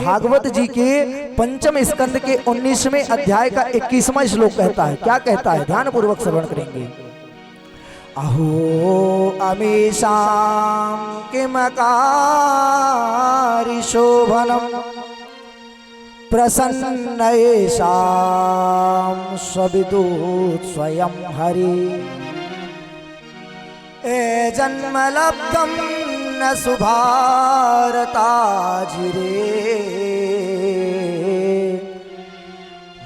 भागवत जी के पंचम स्कंद के 19वें अध्याय का 21वां श्लोक कहता है। क्या कहता है? ध्यान पूर्वक श्रवण करेंगे। अहो अमीशां किमकारि शोभनम प्रसन्नेषां स्वविदुः स्वयं हरि ए जन्म लब्धं न सुभारताजिरे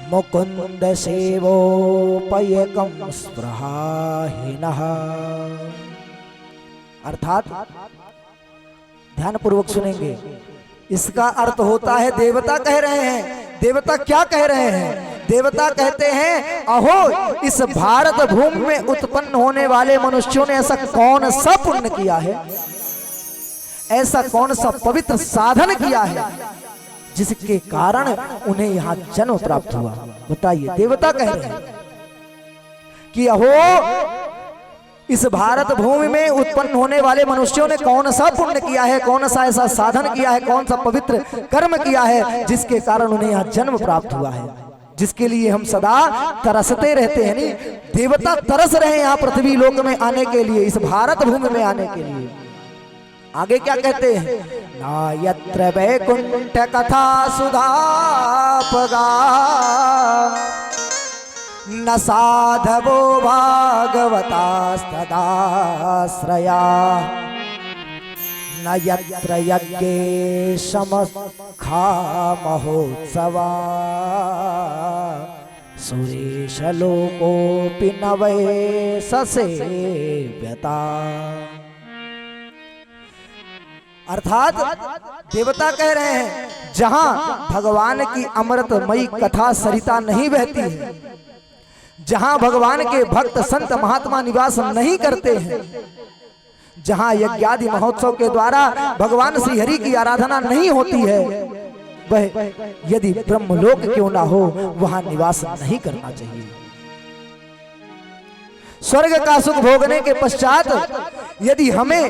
मुकुंद सेवोपयकं स्पृहाहीनः। अर्थात ध्यान पूर्वक सुनेंगे, इसका अर्थ होता है, देवता कह रहे हैं। देवता क्या कह रहे हैं? देवता कहते हैं, अहो इस भारत भूमि में उत्पन्न होने वाले मनुष्यों ने ऐसा कौन सा पुण्य किया है, ऐसा कौन सा पवित्र साधन किया है जिसके कारण उन्हें यहां जन्म प्राप्त हुआ। बताइए, देवता कह रहे हैं कि अहो इस भारत भूमि में उत्पन्न होने वाले मनुष्यों ने कौन सा पुण्य किया है, कौन सा ऐसा साधन किया है, कौन सा पवित्र कर्म किया है जिसके कारण उन्हें यहाँ जन्म प्राप्त हुआ है, जिसके लिए हम सदा तरसते रहते हैं। नहीं, देवता तरस रहे हैं यहाँ पृथ्वी लोक में आने के लिए, इस भारत भूमि में आने के लिए। आगे क्या कहते हैं? ना यत्र वैकुंठ कथा सुधापगा न साधवो भागवतास्तदाश्रया न यत्र यज्ञेशमखा महोत्सवा सुरेश लोकोऽपि न वै ससेव्यता। अर्थात देवता कह रहे हैं, जहां भगवान की अमृतमयी कथा सरिता नहीं बहती है, जहां भगवान के भक्त संत महात्मा निवास नहीं करते हैं, जहां यज्ञादि महोत्सव के द्वारा भगवान श्री हरि की आराधना नहीं होती है, वह यदि ब्रह्मलोक क्यों ना हो वहां निवास नहीं करना चाहिए। स्वर्ग का सुख भोगने के पश्चात यदि हमें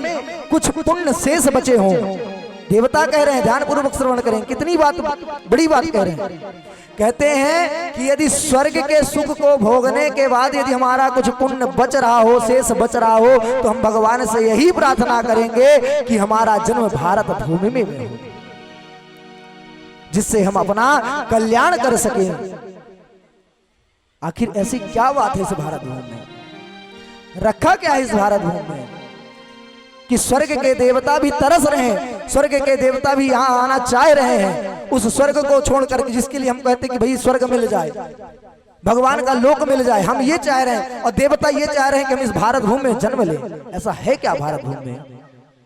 कुछ पुण्य शेष बचे हों, देवता कह रहे हैं, ध्यान पूर्वक श्रवण करें, कितनी बात, बड़ी बात कह रहे हैं। कहते हैं कि यदि स्वर्ग के सुख को भोगने के बाद यदि हमारा कुछ पुण्य बच रहा हो, शेष बच रहा हो, तो हम भगवान से यही प्रार्थना करेंगे कि हमारा जन्म भारत भूमि में हो, जिससे हम अपना कल्याण कर सकें। आखिर ऐसी क्या बात है इस भारत भूमि में? रखा क्या है इस भारत भूमि में कि स्वर्ग के देवता भी तरस रहे हैं, स्वर्ग के देवता भी यहाँ आना चाह रहे हैं, उस स्वर्ग को छोड़कर, जिसके लिए हम कहते हैं कि भाई स्वर्ग मिल जाए, भगवान का लोक मिल जाए, हम ये चाह रहे हैं, और देवता ये चाह रहे हैं कि हम इस भारत भूमि में जन्म लें। ऐसा है क्या भारत भूमि में?